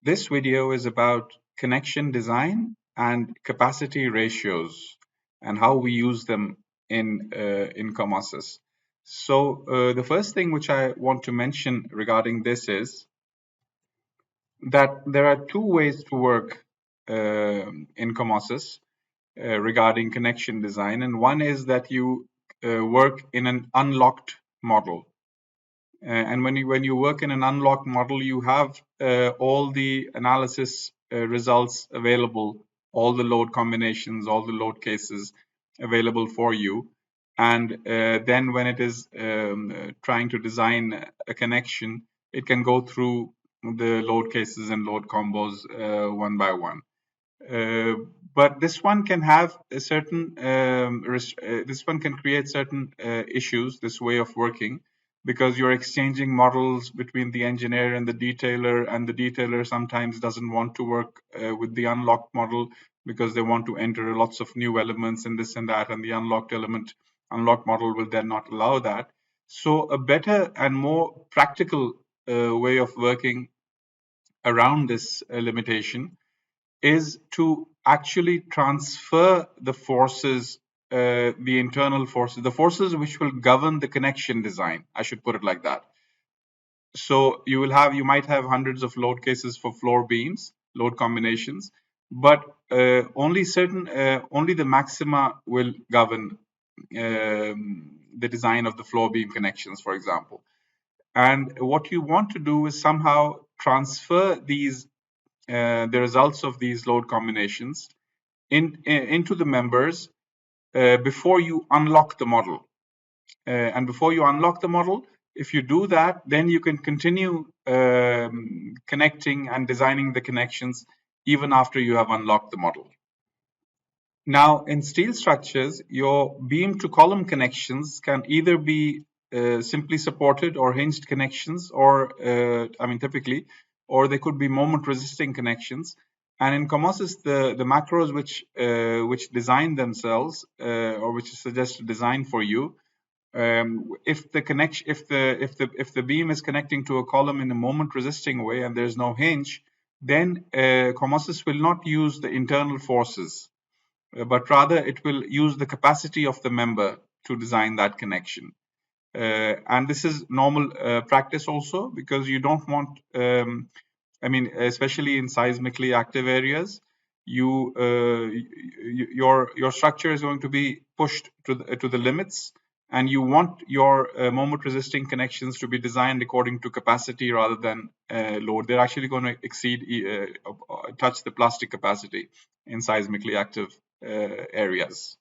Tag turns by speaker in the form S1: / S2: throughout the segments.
S1: This video is about connection design and capacity ratios and how we use them in Comosys. So the first thing which I want to mention regarding this is that there are two ways to work in Comosys regarding connection design, and one is that you work in an unlocked model. And when you work in an unlocked model, you have all the analysis results available, all the load combinations, all the load cases available for you. And then when it is trying to design a connection, it can go through the load cases and load combos one by one. But this one can have a certain this one can create certain issues, this way of working, because you're exchanging models between the engineer and the detailer sometimes doesn't want to work with the unlocked model because they want to enter lots of new elements and this and that, and the unlocked model will then not allow that. So a better and more practical way of working around this limitation is to actually transfer the forces, the internal forces, the forces which will govern the connection design. I should put it like that. So you might have hundreds of load cases for floor beams, load combinations, but only the maxima will govern the design of the floor beam connections, for example. And what you want to do is somehow transfer the results of these load combinations into the members before you unlock the model. And before you unlock the model, if you do that, then you can continue connecting and designing the connections even after you have unlocked the model. Now, in steel structures, your beam to column connections can either be simply supported or hinged connections, or typically, or they could be moment resisting connections. And in Comosys, the macros which design themselves or which suggest a design for you, if the beam is connecting to a column in a moment resisting way and there's no hinge, then Comosys will not use the internal forces, but rather it will use the capacity of the member to design that connection. And this is normal practice also, because you don't want, especially in seismically active areas, your structure is going to be pushed to the limits, and you want your moment resisting connections to be designed according to capacity rather than load. They're actually going to touch the plastic capacity in seismically active areas.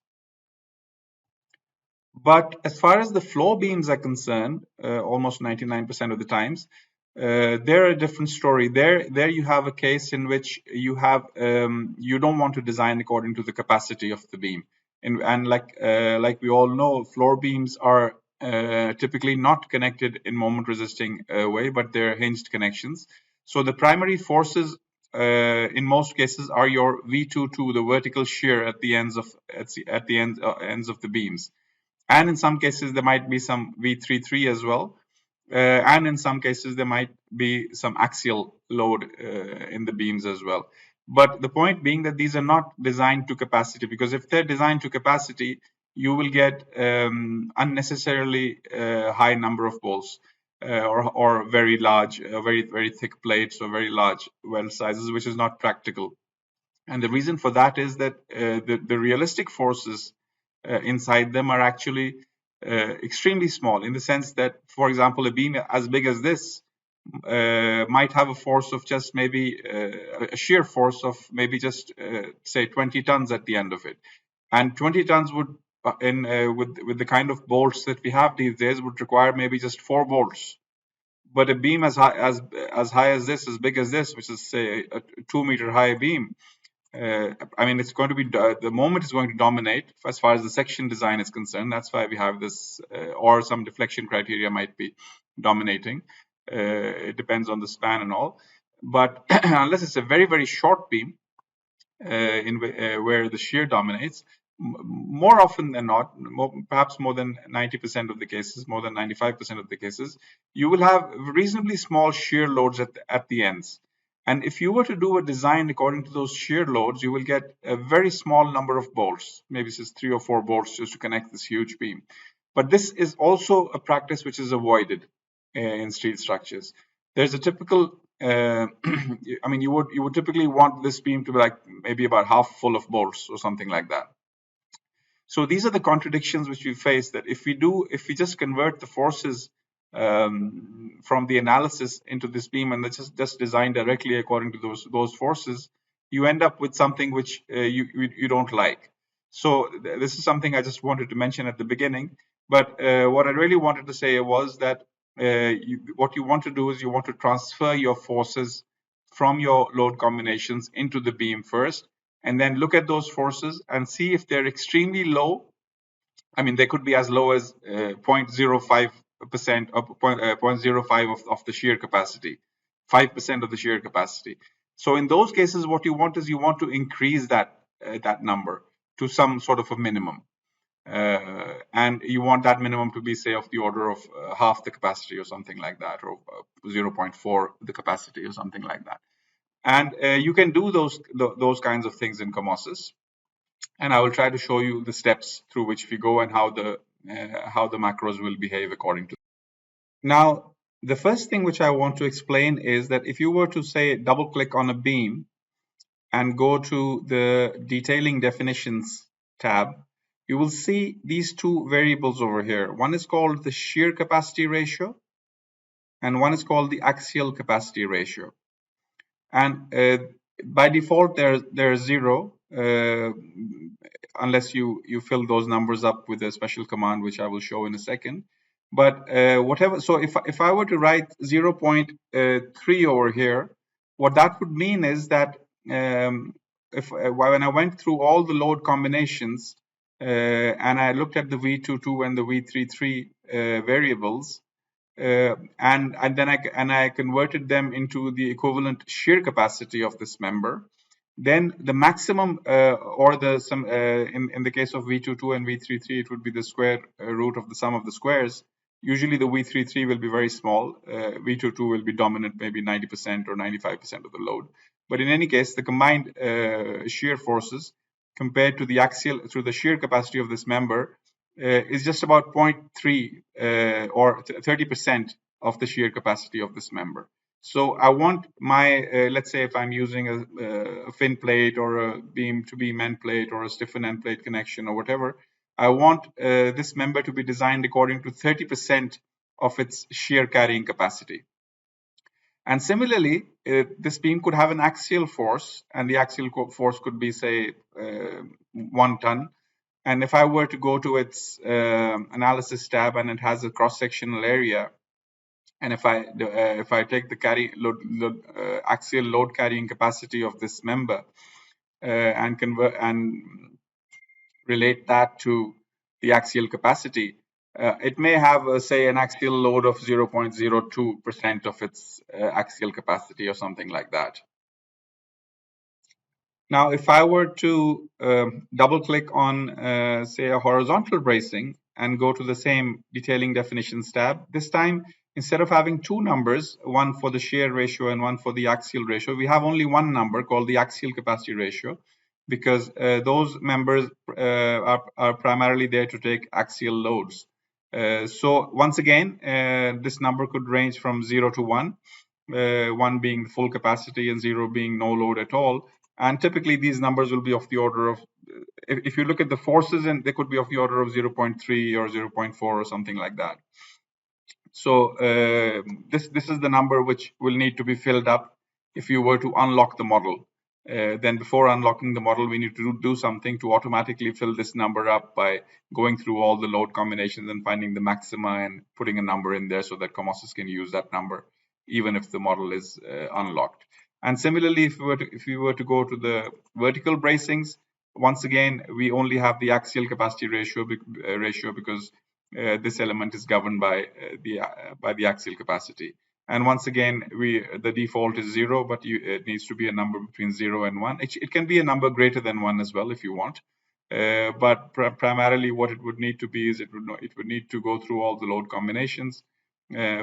S1: But as far as the floor beams are concerned, almost 99% of the times, they're a different story. There you have a case in which you don't want to design according to the capacity of the beam, and like we all know, floor beams are typically not connected in moment resisting way, but they're hinged connections. So the primary forces in most cases are your V22, the vertical shear at the ends of the beams. And in some cases, there might be some V33 as well. And in some cases, there might be some axial load in the beams as well. But the point being that these are not designed to capacity, because if they're designed to capacity, you will get unnecessarily high number of bolts or very large, very, very thick plates or very large weld sizes, which is not practical. And the reason for that is that the realistic forces inside them are actually extremely small, in the sense that, for example, a beam as big as this might have a force of just maybe a shear force of maybe just say 20 tons at the end of it, and 20 tons would with the kind of bolts that we have these days would require maybe just 4 bolts. But a beam as high as this, as big as this, which is say a 2-meter high beam, it's going to be the moment is going to dominate as far as the section design is concerned. That's why we have this, or some deflection criteria might be dominating. It depends on the span and all. But unless it's a very, very short beam where the shear dominates, more often than not, perhaps more than 90% of the cases, more than 95% of the cases, you will have reasonably small shear loads at the ends. And if you were to do a design according to those shear loads, you will get a very small number of bolts, maybe it's just 3 or 4 bolts just to connect this huge beam. But this is also a practice which is avoided in steel structures. There's a typical, I mean, you would typically want this beam to be like maybe about half full of bolts or something like that. So these are the contradictions which we face, that if we just convert the forces from the analysis into this beam and just design directly according to those forces, you end up with something which you don't like. So this is something I just wanted to mention at the beginning. But what I really wanted to say was that what you want to do is you want to transfer your forces from your load combinations into the beam first, and then look at those forces and see if they're extremely low. I mean, they could be as low as 0.05% or 0.05 of the shear capacity, 5% of the shear capacity. So in those cases, what you want is you want to increase that number to some sort of a minimum. And you want that minimum to be, say, of the order of half the capacity or something like that, or 0.4 the capacity or something like that. And you can do those kinds of things in Comosys, and I will try to show you the steps through which we go and how the macros will behave according to. Now, the first thing which I want to explain is that if you were to, say, double click on a beam and go to the detailing definitions tab, you will see these two variables over here. One is called the shear capacity ratio, and one is called the axial capacity ratio. And by default, they're zero, unless you fill those numbers up with a special command, which I will show in a second. But whatever, so if I were to write 0.3 over here, what that would mean is that if when I went through all the load combinations and I looked at the V22 and the V33 variables, and then I converted them into the equivalent shear capacity of this member, then the maximum or the sum in the case of V22 and V33, it would be the square root of the sum of the squares. Usually the V33 will be very small. V22 will be dominant, maybe 90% or 95% of the load. But in any case, the combined shear forces compared to the axial through the shear capacity of this member is just about 0.3 or 30% of the shear capacity of this member. So I want my, let's say if I'm using a fin plate or a beam to beam end plate or a stiffen end plate connection or whatever, I want this member to be designed according to 30% of its shear carrying capacity. And similarly, this beam could have an axial force, and the axial force could be, say, 1 ton. And if I were to go to its analysis tab and it has a cross-sectional area, and if I take the axial load carrying capacity of this member and convert and relate that to the axial capacity, it may have, say, an axial load of 0.02% of its axial capacity or something like that. Now, if I were to double click on, say, a horizontal bracing and go to the same detailing definitions tab, this time, instead of having two numbers, one for the shear ratio and one for the axial ratio, we have only one number called the axial capacity ratio, because those members are primarily there to take axial loads. So once again, this number could range from 0 to 1, 1 being the full capacity and 0 being no load at all. And typically these numbers will be of the order of, if you look at the forces, and they could be of the order of 0.3 or 0.4 or something like that. So this is the number which will need to be filled up if you were to unlock the model. Then before unlocking the model, we need to do something to automatically fill this number up by going through all the load combinations and finding the maxima and putting a number in there so that Comosys can use that number even if the model is unlocked. And similarly, if we were to go to the vertical bracings, once again, we only have the axial capacity ratio because this element is governed by the axial capacity. And once again, the default is 0, but it needs to be a number between 0 and 1. It can be a number greater than 1 as well if you want. But primarily what it would need to be is it would need to go through all the load combinations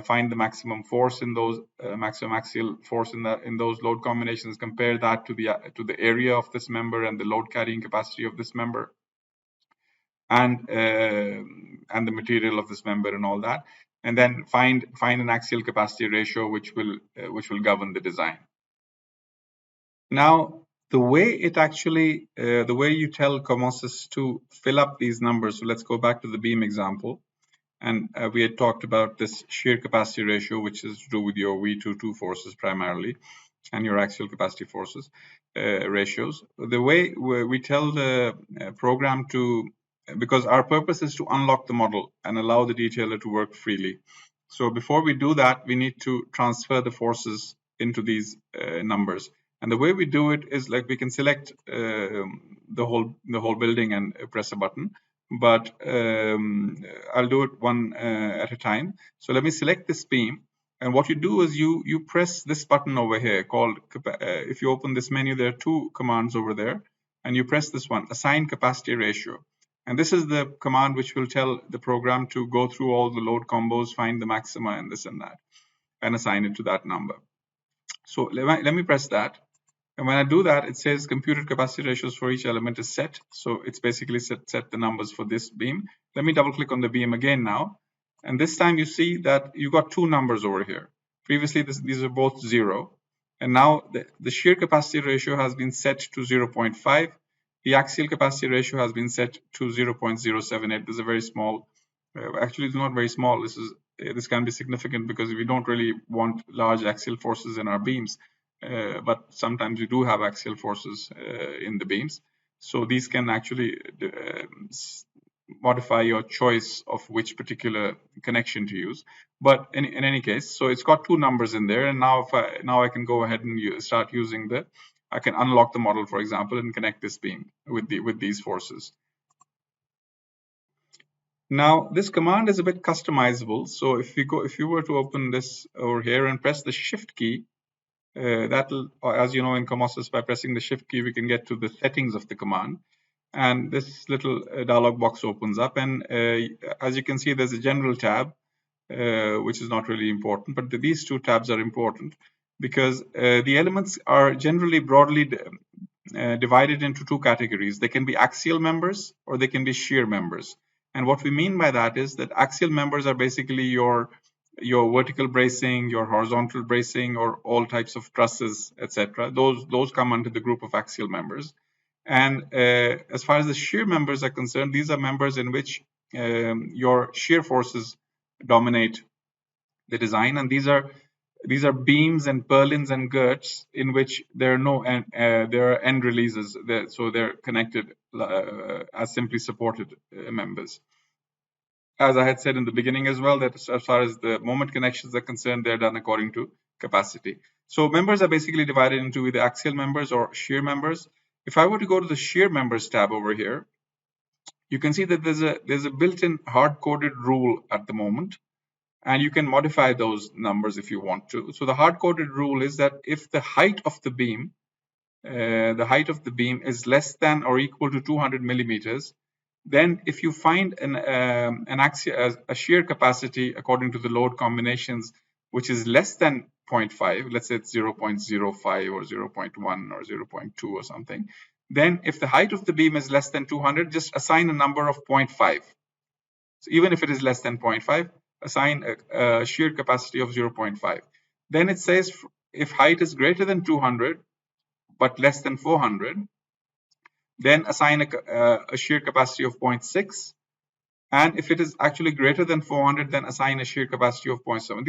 S1: find the maximum force in those maximum axial force in those load combinations, compare that to the area of this member and the load carrying capacity of this member, and the material of this member and all that, and then find an axial capacity ratio which will govern the design. Now, the way you tell COMOSYS to fill up these numbers. So let's go back to the beam example. And we had talked about this shear capacity ratio, which is to do with your V2 forces primarily, and your axial capacity forces ratios. The way we tell the program to, because our purpose is to unlock the model and allow the detailer to work freely. So before we do that, we need to transfer the forces into these numbers. And the way we do it is like we can select the whole building and press a button. But I'll do it one at a time. So let me select this beam. And what you do is you press this button over here called, if you open this menu, there are two commands over there. And you press this one, assign capacity ratio. And this is the command which will tell the program to go through all the load combos, find the maxima and this and that, and assign it to that number. So let me press that. And when I do that, it says computed capacity ratios for each element is set. So it's basically set the numbers for this beam. Let me double click on the beam again now. And this time you see that you got two numbers over here. Previously, these are both 0. And now the shear capacity ratio has been set to 0.5. The axial capacity ratio has been set to 0.078. This is a very small, actually it's not very small. This can be significant because we don't really want large axial forces in our beams. But sometimes you do have axial forces in the beams. So these can actually modify your choice of which particular connection to use. But in any case, so it's got two numbers in there. And now I can go ahead and start using I can unlock the model, for example, and connect this beam with these forces. Now, this command is a bit customizable. So if you were to open this over here and press the shift key, that'll, as you know, in COMOSYS, by pressing the shift key, we can get to the settings of the command. And this little dialog box opens up. And as you can see, there's a general tab, which is not really important. But these two tabs are important because the elements are generally broadly divided into two categories. They can be axial members or they can be shear members. And what we mean by that is that axial members are basically your vertical bracing, your horizontal bracing, or all types of trusses, etc. Those come under the group of axial members. And as far as the shear members are concerned, these are members in which your shear forces dominate the design, and these are beams and purlins and girts in which there are end releases, so they're connected as simply supported members. As I had said in the beginning as well, that as far as the moment connections are concerned, they're done according to capacity. So members are basically divided into either axial members or shear members. If I were to go to the shear members tab over here, you can see that there's a built-in hard-coded rule at the moment, and you can modify those numbers if you want to. So the hard-coded rule is that if the height of the beam is less than or equal to 200 millimeters, then if you find a shear capacity according to the load combinations, which is less than 0.5, let's say it's 0.05 or 0.1 or 0.2 or something, then if the height of the beam is less than 200, just assign a number of 0.5. So even if it is less than 0.5, assign a shear capacity of 0.5. Then it says if height is greater than 200 but less than 400, then assign a shear capacity of 0.6. And if it is actually greater than 400, then assign a shear capacity of 0.7.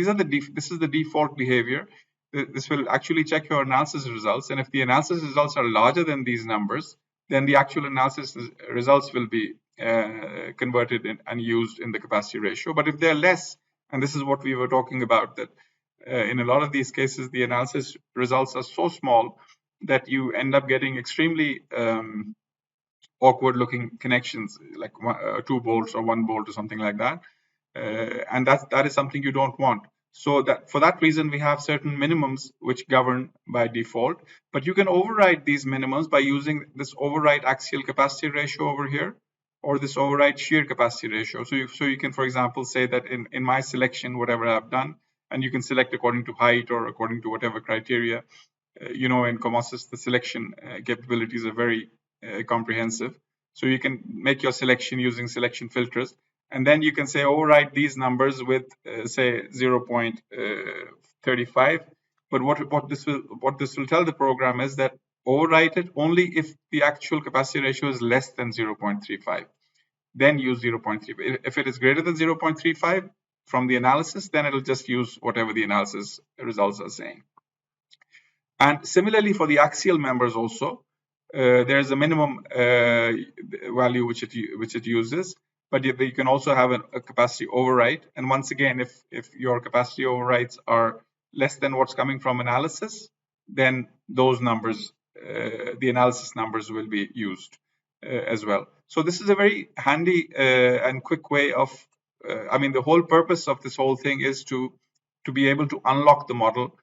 S1: This is the default behavior. This will actually check your analysis results. And if the analysis results are larger than these numbers, then the actual analysis results will be converted and used in the capacity ratio. But if they're less, and this is what we were talking about, that in a lot of these cases, the analysis results are so small that you end up getting extremely awkward looking connections, like 2 bolts or 1 bolt or something like that. And that is something you don't want. So that for that reason, we have certain minimums which govern by default, but you can override these minimums by using this override axial capacity ratio over here, or this override shear capacity ratio. So you can, for example, say that in my selection, whatever I've done, and you can select according to height or according to whatever criteria. In Comosys, the selection capabilities are very comprehensive. So you can make your selection using selection filters, and then you can say override these numbers with say 0.35. But what this will tell the program is that overwrite it only if the actual capacity ratio is less than 0.35. Then use 0.3. If it is greater than 0.35 from the analysis, then it'll just use whatever the analysis results are saying. And similarly for the axial members also, there is a minimum value which it uses, but you can also have a capacity override. And once again, if your capacity overrides are less than what's coming from analysis, then those numbers, the analysis numbers, will be used as well. So this is a very handy and quick way of, the whole purpose of this whole thing is to be able to unlock the model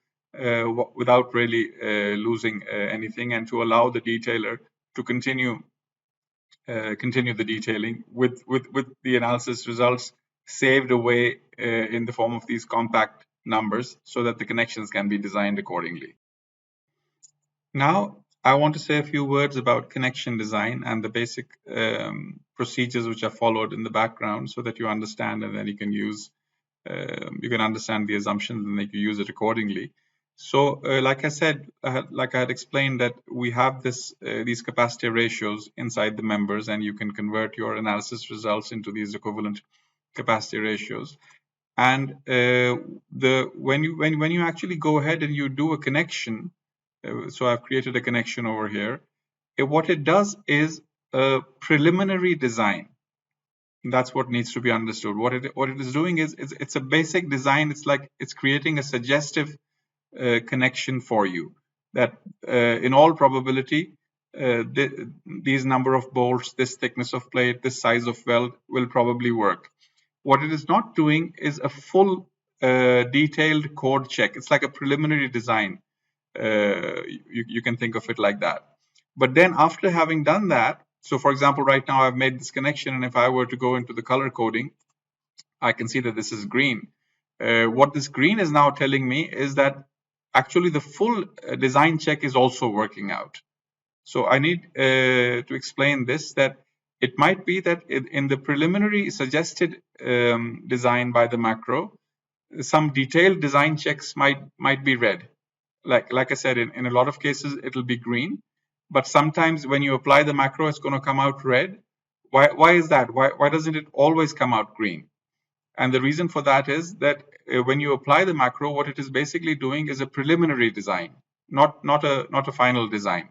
S1: without really losing anything, and to allow the detailer to continue the detailing with the analysis results saved away in the form of these compact numbers, so that the connections can be designed accordingly. Now, I want to say a few words about connection design and the basic procedures which are followed in the background, so that you understand, and then you can use you can understand the assumptions and then you use it accordingly. So, like I said, like I had explained, that we have these capacity ratios inside the members, and you can convert your analysis results into these equivalent capacity ratios. And when you actually go ahead and you do a connection, so I've created a connection over here. What it does is a preliminary design. That's what needs to be understood. What it is doing is it's a basic design. It's like it's creating a suggestive connection for you, that in all probability these number of bolts, this thickness of plate, this size of weld will probably work. What it is not doing is a full detailed code check. It's like a preliminary design. You can think of it like that. But then after having done that, so for example, right now I've made this connection, and if I were to go into the color coding, I can see that this is green. What this green is now telling me is that actually the full design check is also working out. So I need to explain this, that it might be that in the preliminary suggested design by the macro, some detailed design checks might be red. Like I said, in a lot of cases it'll be green, but sometimes when you apply the macro, it's going to come out red. Why is that? Why doesn't it always come out green? And the reason for that is that when you apply the macro, what it is basically doing is a preliminary design, not a final design.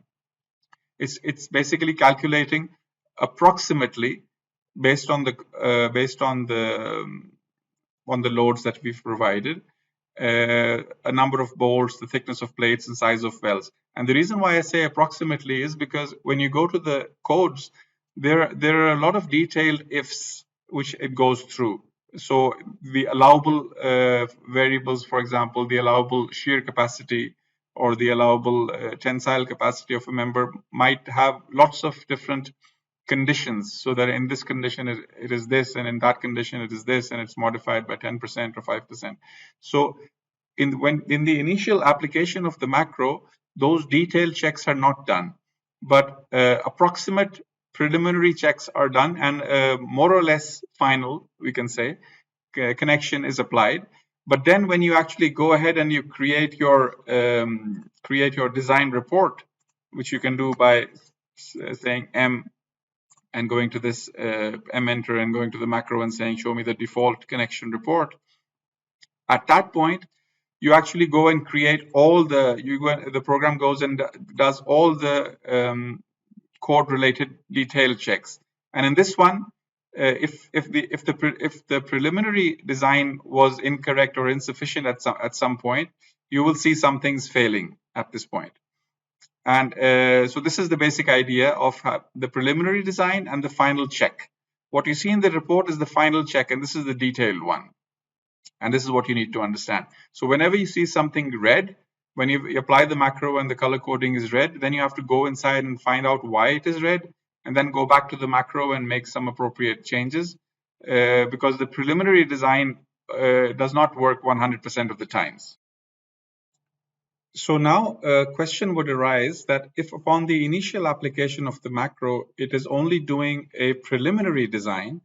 S1: It's basically calculating approximately based on the loads that we've provided, a number of bolts, the thickness of plates, and size of welds. And the reason why I say approximately is because when you go to the codes, there are a lot of detailed ifs which it goes through. So the allowable variables, for example, the allowable shear capacity or the allowable tensile capacity of a member might have lots of different conditions, so that in this condition it is this, and in that condition it is this, and it's modified by 10% or 5%. So in the initial application of the macro, those detailed checks are not done, but approximate preliminary checks are done, and more or less final, we can say, connection is applied. But then when you actually go ahead and you create your design report, which you can do by saying M and going to this M enter and going to the macro and saying show me the default connection report. At that point, you actually go and create all the program goes and does all the code related detail checks. And in this one, if the preliminary design was incorrect or insufficient at some point, you will see some things failing at this point. And so this is the basic idea of the preliminary design and the final check. What you see in the report is the final check, and this is the detailed one. And this is what you need to understand. So whenever you see something red, when you apply the macro and the color coding is red, then you have to go inside and find out why it is red. and then go back to the macro and make some appropriate changes, because the preliminary design does not work 100% of the times. So now a question would arise that if upon the initial application of the macro, it is only doing a preliminary design,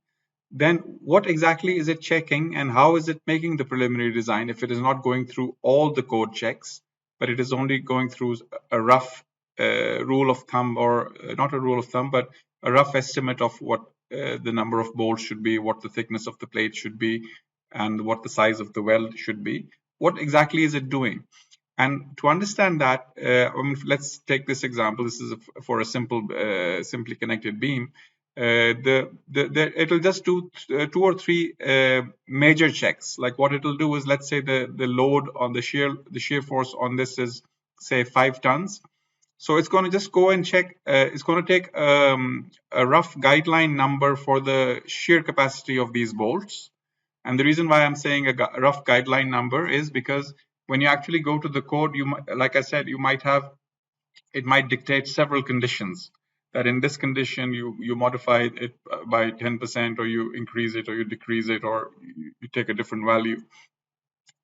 S1: then what exactly is it checking and how is it making the preliminary design if it is not going through all the code checks, but it is only going through a rough rule of thumb, or not a rule of thumb, but a rough estimate of what the number of bolts should be, what the thickness of the plate should be, and what the size of the weld should be. What exactly is it doing? And to understand that, let's take this example. This is for a simply connected beam. It'll just do two or three major checks. Like what it'll do is, let's say the load on the shear force on this is, say, 5 tons. So it's going to just go and check. It's going to take a rough guideline number for the shear capacity of these bolts. And the reason why I'm saying a rough guideline number is because when you actually go to the code, like I said, it might dictate several conditions. That in this condition, you modify it by 10%, or you increase it, or you decrease it, or you take a different value.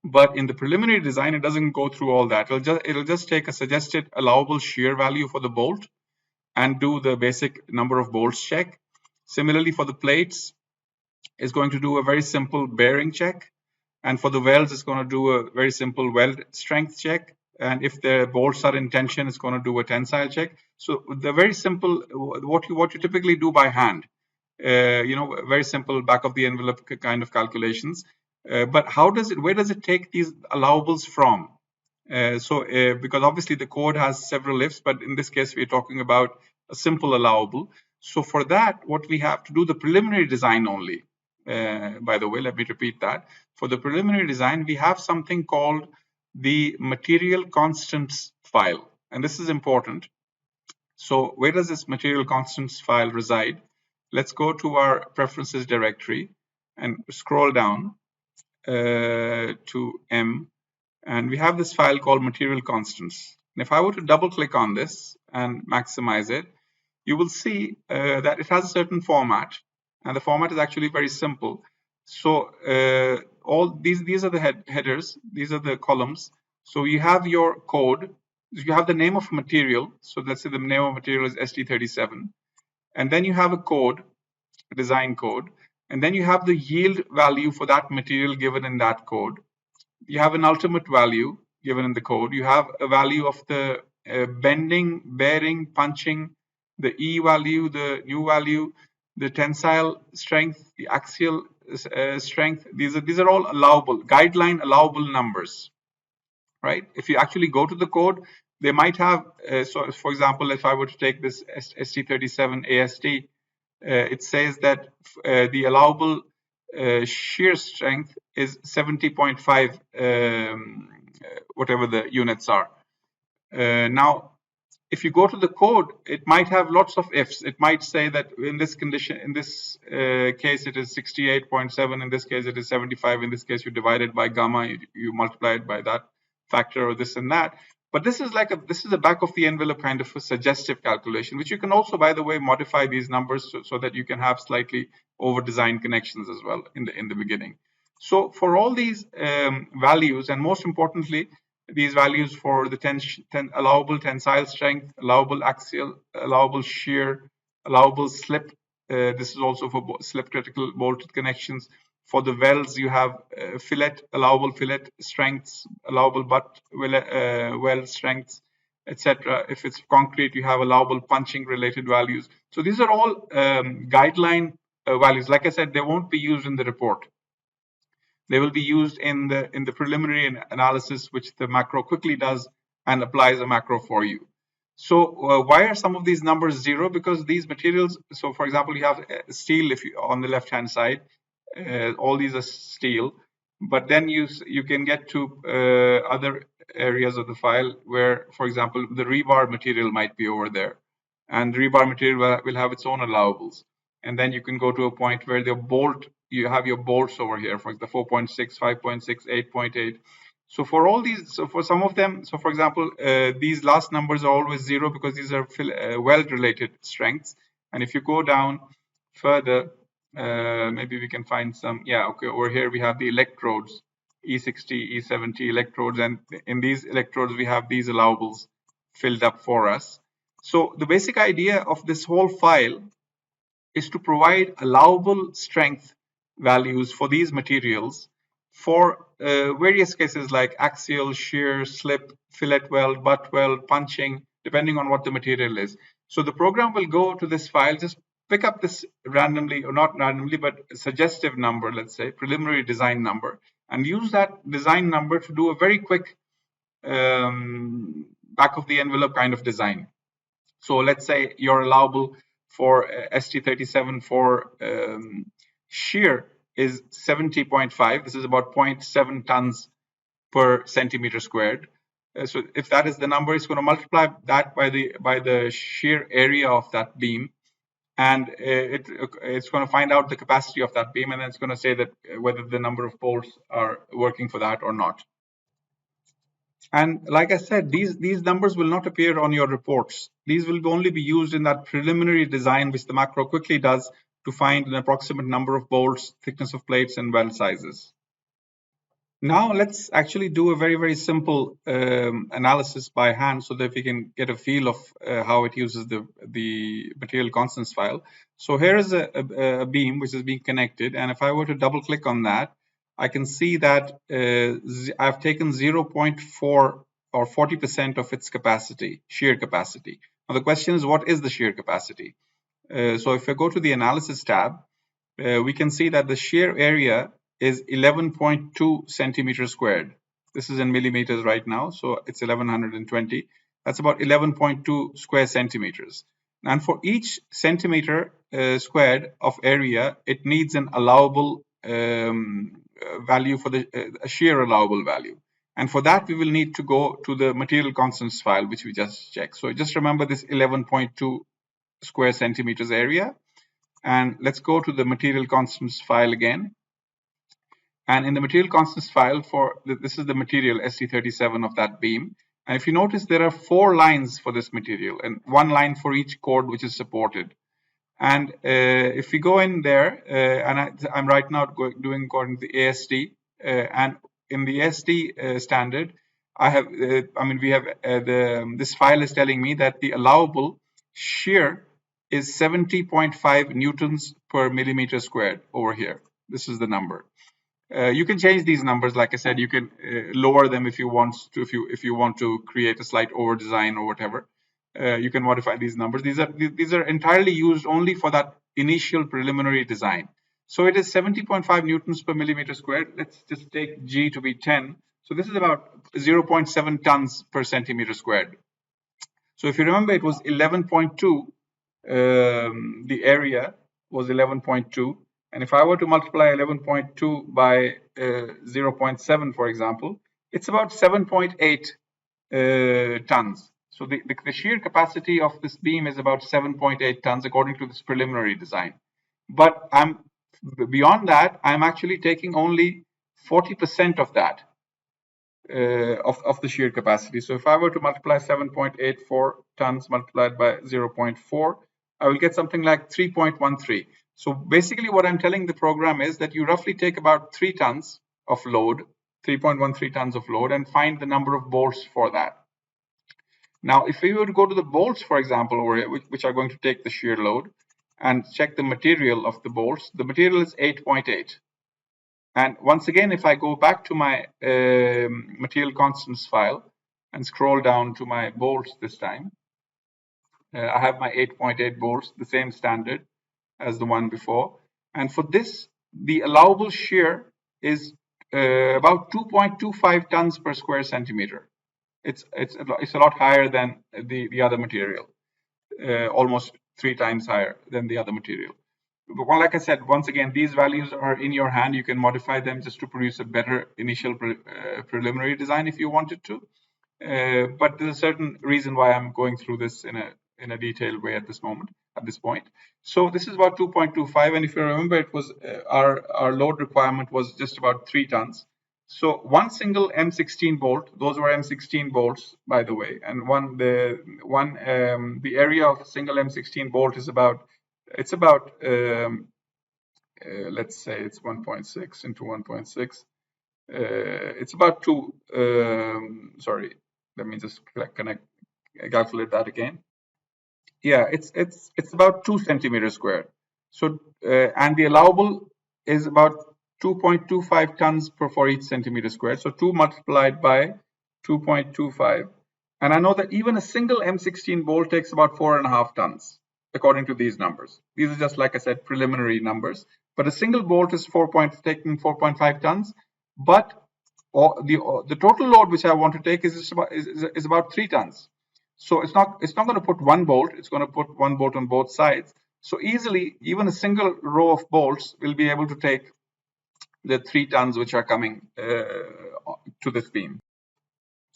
S1: But in the preliminary design, it doesn't go through all that. It'll just take a suggested allowable shear value for the bolt and do the basic number of bolts check. Similarly, for the plates, it's going to do a very simple bearing check. And for the welds, it's going to do a very simple weld strength check. And if the bolts are in tension, it's going to do a tensile check. So the very simple, what you typically do by hand, very simple back of the envelope kind of calculations. But where does it take these allowables from? Because obviously the code has several ifs, but in this case, we're talking about a simple allowable. So for that, what we have to do the preliminary design only. By the way, let me repeat that. For the preliminary design, we have something called the material constants file. And this is important. So where does this material constants file reside? Let's go to our preferences directory and scroll down to M. And we have this file called material constants. And if I were to double click on this and maximize it, you will see that it has a certain format. And the format is actually very simple. So all these are the headers. These are the columns. So you have your code. You have the name of material. So let's say the name of material is ST37. And then you have a code, a design code. And then you have the yield value for that material given in that code. You have an ultimate value given in the code. You have a value of the bending, bearing, punching, the E value, the new value, the tensile strength, the axial strength. These are all allowable, guideline allowable numbers, right? If you actually go to the code, they might have, so for example, if I were to take this ST37 AST, it says that the allowable shear strength is 70.5, whatever the units are. Now, if you go to the code, it might have lots of ifs. It might say that in this condition, in this case, it is 68.7. In this case, it is 75. In this case, you divide it by gamma, you multiply it by that factor or this and that. But this is a back of the envelope kind of a suggestive calculation, which you can also, by the way, modify these numbers so that you can have slightly over-designed connections as well in the beginning. So for all these values, and most importantly, these values for the allowable tensile strength, allowable axial, allowable shear, allowable slip. This is also for slip critical bolted connections. For the welds, you have allowable fillet strengths, allowable butt weld strengths, etc. If it's concrete, you have allowable punching related values. So these are all guideline values. Like I said, they won't be used in the report. They will be used in the preliminary analysis, which the macro quickly does and applies a macro for you. So why are some of these numbers 0? Because these materials, so for example, you have steel on the left-hand side. All these are steel, but then you can get to other areas of the file where, for example, the rebar material might be over there, and the rebar material will have its own allowables. And then you can go to a point where you have your bolts over here, for the 4.6, 5.6, 8.8. So for all these, so for some of them, so for example, these last numbers are always 0 because these are weld-related strengths. And if you go down further, maybe we can find some, yeah, okay, over here we have the electrodes, E60, E70 electrodes, and in these electrodes we have these allowables filled up for us. So the basic idea of this whole file is to provide allowable strength values for these materials for various cases like axial, shear, slip, fillet weld, butt weld, punching, depending on what the material is. So the program will go to this file, just pick up this randomly, or not randomly, but suggestive number, let's say, preliminary design number, and use that design number to do a very quick back of the envelope kind of design. So let's say you're allowable for ST37 for shear is 70.5. This is about 0.7 tons per centimeter squared. So if that is the number, it's going to multiply that by the shear area of that beam, and it's going to find out the capacity of that beam, and then it's going to say that whether the number of bolts are working for that or not. And like I said, these numbers will not appear on your reports. These will only be used in that preliminary design, which the macro quickly does to find an approximate number of bolts, thickness of plates, and weld sizes. Now let's actually do a very, very simple analysis by hand so that we can get a feel of how it uses the material constants file. So here is a beam which is being connected, and if I were to double click on that, I can see that I've taken 0.4 or 40% of its capacity, shear capacity. Now the question is, what is the shear capacity? So if I go to the analysis tab, we can see that the shear area is 11.2 centimeters squared. This is in millimeters right now, so it's 1120. That's about 11.2 square centimeters. And for each centimeter squared of area, it needs an allowable value for the shear allowable value. And for that, we will need to go to the material constants file, which we just checked. So just remember this 11.2 square centimeters area. And let's go to the material constants file again. And in the material constants file, this is the material ST37 of that beam. And if you notice, there are 4 lines for this material and 1 line for each chord which is supported. And if we go in there, and I'm right now doing according to the ASD, and in the ASD standard, this file is telling me that the allowable shear is 70.5 newtons per millimeter squared over here. This is the number. You can change these numbers. Like I said, you can lower them if you want to. If you want to create a slight over design or whatever, you can modify these numbers. These are entirely used only for that initial preliminary design. So it is 70.5 newtons per millimeter squared. Let's just take G to be 10. So this is about 0.7 tons per centimeter squared. So if you remember, it was 11.2. The area was 11.2. And if I were to multiply 11.2 by 0.7, for example, it's about 7.8 tons. So the shear capacity of this beam is about 7.8 tons according to this preliminary design. But beyond that, I'm actually taking only 40% of that, of the shear capacity. So if I were to multiply 7.84 tons multiplied by 0.4, I will get something like 3.13. So basically what I'm telling the program is that you roughly take about 3 tons of load, 3.13 tons of load, and find the number of bolts for that. Now, if we were to go to the bolts, for example, over here, which are going to take the shear load, and check the material of the bolts, the material is 8.8. And once again, if I go back to my material constants file and scroll down to my bolts this time, I have my 8.8 bolts, the same standard as the one before. And for this, the allowable shear is about 2.25 tons per square centimeter. It's a lot higher than the other material, almost 3 times higher than the other material. But like I said, once again, these values are in your hand. You can modify them just to produce a better initial preliminary design if you wanted to. But there's a certain reason why I'm going through this in a detailed way at this point. So this is about 2.25, and if you remember, it was our load requirement was just about 3 tons. So one single M16 bolt, those were M16 bolts, by the way, and the area of a single M16 bolt is about It's about, let's say it's 1.6 into 1.6. It's about two, sorry, let me just calculate that again. Yeah, it's about 2 centimeters squared. So and the allowable is about 2.25 tons for each centimeter squared. So 2 multiplied by 2.25, and I know that even a single M16 bolt takes about 4.5 tons according to these numbers. These are just, like I said, preliminary numbers. But a single bolt is taking 4.5 tons. But the total load which I want to take is about 3 tons. So it's not going to put one bolt, it's going to put one bolt on both sides. So easily, even a single row of bolts will be able to take the 3 tons which are coming to this beam.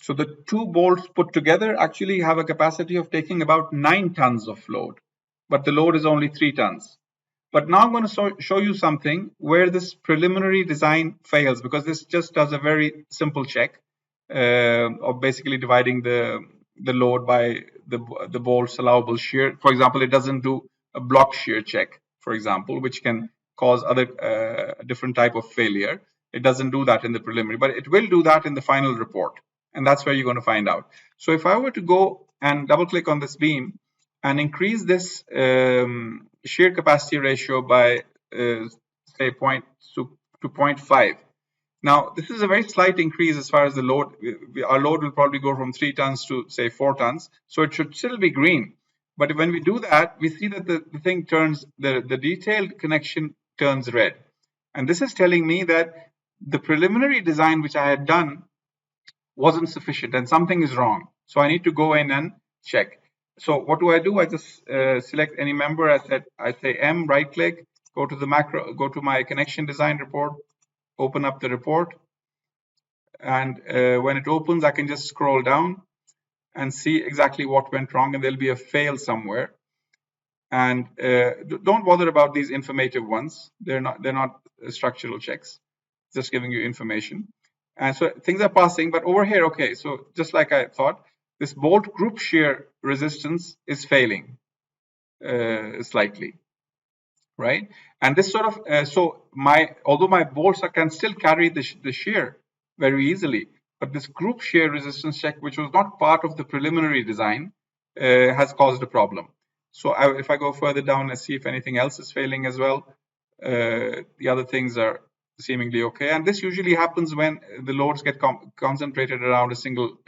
S1: So the two bolts put together actually have a capacity of taking about 9 tons of load, but the load is only 3 tons. But now I'm going to show you something where this preliminary design fails, because this just does a very simple check of basically dividing the load by the bolt's allowable shear. For example, it doesn't do a block shear check, for example, which can cause other different type of failure. It doesn't do that in the preliminary, but it will do that in the final report, and that's where you're going to find out. So if I were to go and double click on this beam and increase this shear capacity ratio by say to 0.5. Now, this is a very slight increase as far as the load. Our load will probably go from 3 tons to say 4 tons. So it should still be green. But when we do that, we see that the thing turns, the detailed connection turns red. And this is telling me that the preliminary design which I had done wasn't sufficient and something is wrong. So I need to go in and check. So what do? I just select any member. I say M, right click, go to the macro, go to my connection design report, open up the report. And when it opens, I can just scroll down and see exactly what went wrong, and there'll be a fail somewhere. And don't bother about these informative ones. They're not structural checks, just giving you information. And so things are passing, but over here, okay, so just like I thought, this bolt group shear resistance is failing slightly, right? And this sort of, although my bolts can still carry the shear very easily, but this group shear resistance check, which was not part of the preliminary design, has caused a problem. So if I go further down and see if anything else is failing as well, the other things are seemingly okay. And this usually happens when the loads get concentrated around a single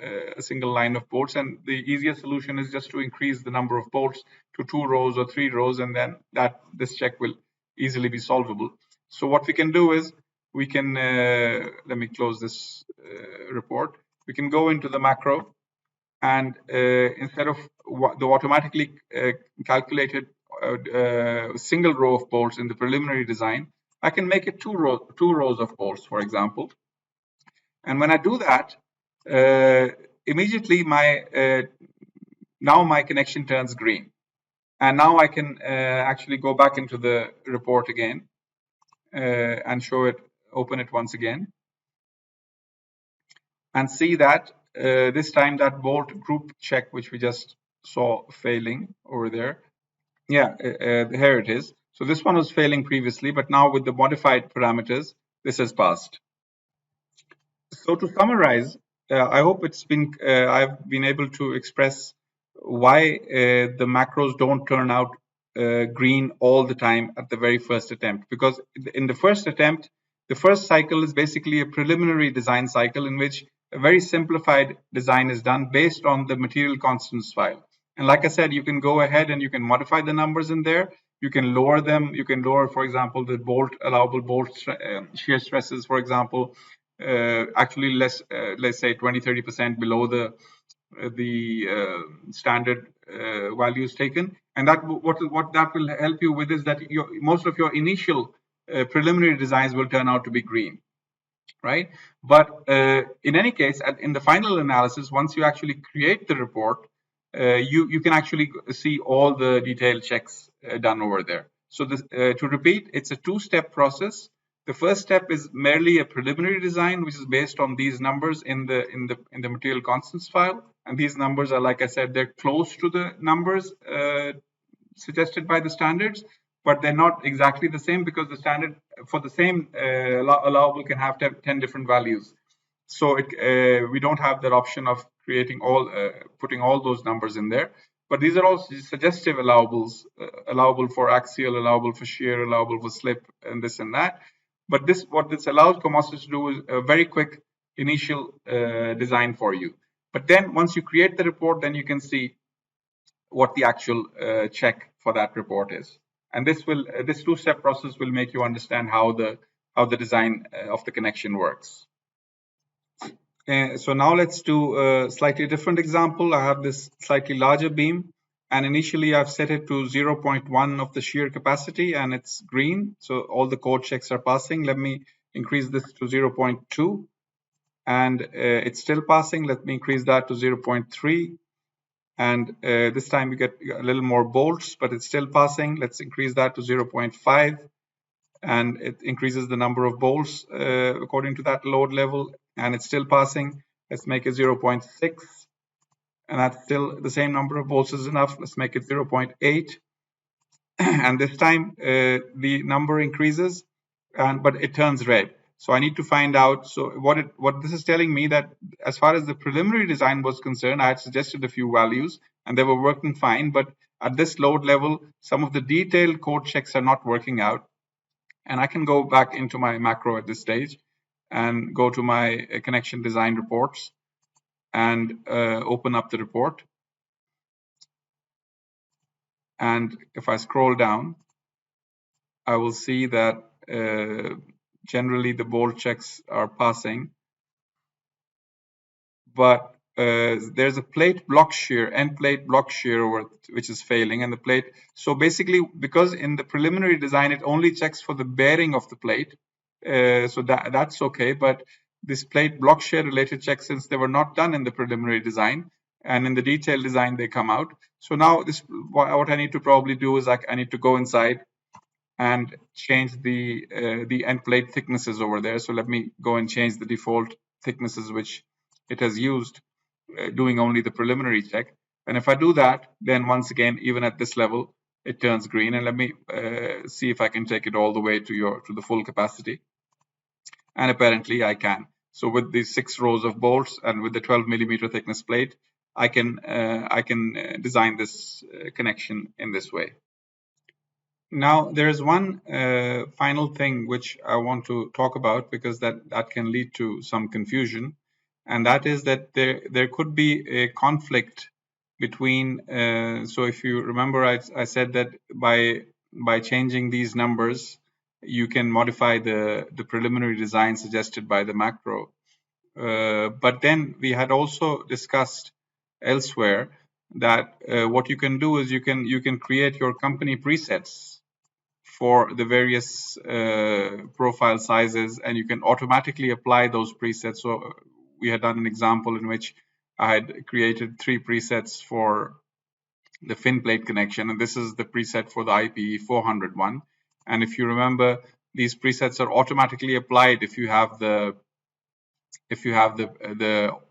S1: line of bolts. And the easiest solution is just to increase the number of bolts to 2 rows or 3 rows, and then this check will easily be solvable. So what we can do is we can let me close this report. We can go into the macro, and instead of the automatically calculated single row of bolts in the preliminary design, I can make it two rows of bolts, for example. And when I do that, immediately now my connection turns green. And now I can actually go back into the report again and open it once again, and see that this time that bolt group check, which we just saw failing over there, yeah, here it is. So this one was failing previously, but now with the modified parameters, this has passed. So to summarize, I hope I've been able to express why the macros don't turn out green all the time at the very first attempt. Because in the first attempt, the first cycle is basically a preliminary design cycle in which a very simplified design is done based on the material constants file. And like I said, you can go ahead and you can modify the numbers in there. You can lower them. You can lower, for example, the allowable bolt shear stresses, for example, actually let's say 20-30% below the standard values taken. And that what that will help you with is that most of your initial preliminary designs will turn out to be green, right? But in any case, in the final analysis, once you actually create the report, you can actually see all the detailed checks done over there. So to repeat, it's a two-step process. The first step is merely a preliminary design, which is based on these numbers in the material constants file. And these numbers are, like I said, they're close to the numbers suggested by the standards, but they're not exactly the same because the standard for the same allowable can have 10 different values. So we don't have that option of creating putting all those numbers in there. But these are all suggestive allowables, allowable for axial, allowable for shear, allowable for slip, and this and that. But what this allows Comosys to do is a very quick initial design for you. But then once you create the report, then you can see what the actual check for that report is. And this two-step process will make you understand how the design of the connection works. So now let's do a slightly different example. I have this slightly larger beam, and initially I've set it to 0.1 of the shear capacity, and it's green. So all the code checks are passing. Let me increase this to 0.2, and it's still passing. Let me increase that to 0.3. And this time you get a little more bolts, but it's still passing. Let's increase that to 0.5. And it increases the number of bolts according to that load level, and it's still passing. Let's make it 0.6, and that's still the same number of bolts is enough. Let's make it 0.8, and this time the number increases, but it turns red. So I need to find out. So what this is telling me that as far as the preliminary design was concerned, I had suggested a few values, and they were working fine. But at this load level, some of the detailed code checks are not working out. And I can go back into my macro at this stage and go to my connection design reports and open up the report. And if I scroll down, I will see that generally the bolt checks are passing, but there's a plate block shear, end plate block shear, which is failing, and the plate. So basically, because in the preliminary design, it only checks for the bearing of the plate, so that's okay. But this plate block shear related checks, since they were not done in the preliminary design, and in the detailed design they come out. So now what I need to probably do is I need to go inside and change the end plate thicknesses over there. So let me go and change the default thicknesses which it has used, doing only the preliminary check. And if I do that, then once again, even at this level, it turns green. And let me see if I can take it all the way to the full capacity. And apparently I can. So with these 6 rows of bolts and with the 12mm thickness plate, I can design this connection in this way. Now, there is one final thing which I want to talk about, because that can lead to some confusion, and that is that there could be a conflict between. So, if you remember, I said that by changing these numbers, you can modify the preliminary design suggested by the macro. But then we had also discussed elsewhere that what you can do is you can create your company presets for the various profile sizes, and you can automatically apply those presets. So we had done an example in which I had created 3 presets for the fin plate connection, and this is the preset for the IPE 400 one. And if you remember, these presets are automatically applied if you have the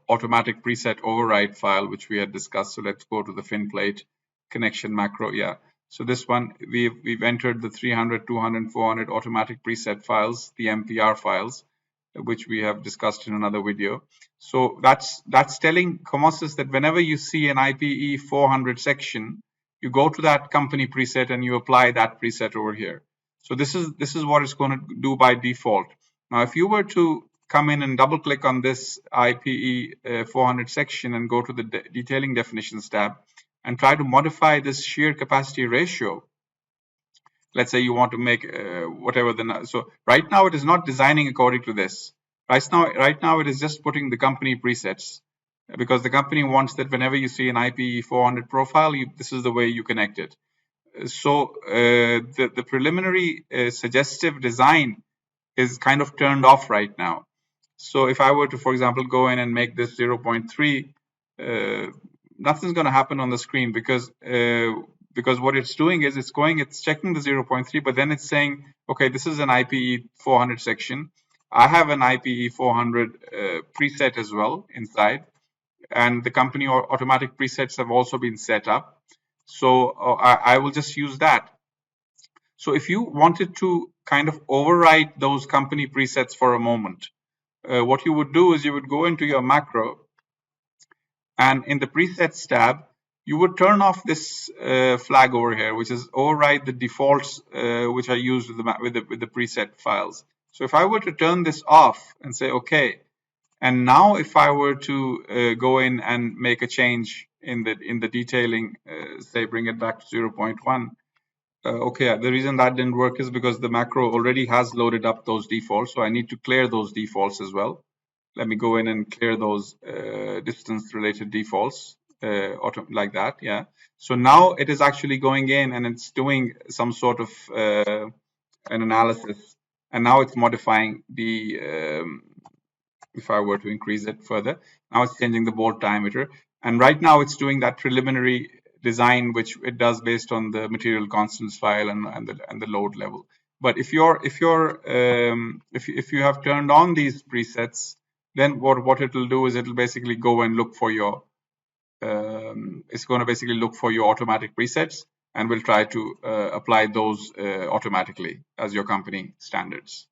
S1: automatic preset override file, which we had discussed. So let's go to the fin plate connection macro. Yeah. So this one, we've entered the 300, 200, 400 automatic preset files, the MPR files, which we have discussed in another video. So that's telling Comosys that whenever you see an IPE 400 section, you go to that company preset and you apply that preset over here. So this is what it's going to do by default. Now, if you were to come in and double click on this IPE 400 section and go to the detailing definitions tab and try to modify this shear capacity ratio, let's say you want to make whatever so right now it is not designing according to this. Right now it is just putting the company presets, because the company wants that whenever you see an IPE 400 profile, this is the way you connect it. So the preliminary suggestive design is kind of turned off right now. So if I were to, for example, go in and make this 0.3, nothing's going to happen on the screen, because what it's doing is it's checking the 0.3, but then it's saying, okay, this is an IPE 400 section. I have an IPE 400 preset as well inside, and the company automatic presets have also been set up. So I will just use that. So if you wanted to kind of override those company presets for a moment, what you would do is you would go into your macro, and in the presets tab, you would turn off this flag over here, which is override the defaults which are used with the preset files. So if I were to turn this off and say okay, and now if I were to go in and make a change in the detailing, say bring it back to 0.1. Okay, the reason that didn't work is because the macro already has loaded up those defaults, so I need to clear those defaults as well. Let me go in and clear those distance related defaults like that. Yeah. So now it is actually going in and it's doing some sort of an analysis, and now it's modifying the if I were to increase it further. Now it's changing the bolt diameter, and right now it's doing that preliminary design which it does based on the material constants file and the load level. But if you have turned on these presets, then what it will do is it will basically go and look for your it's going to basically look for your automatic presets and will try to apply those automatically as your company standards.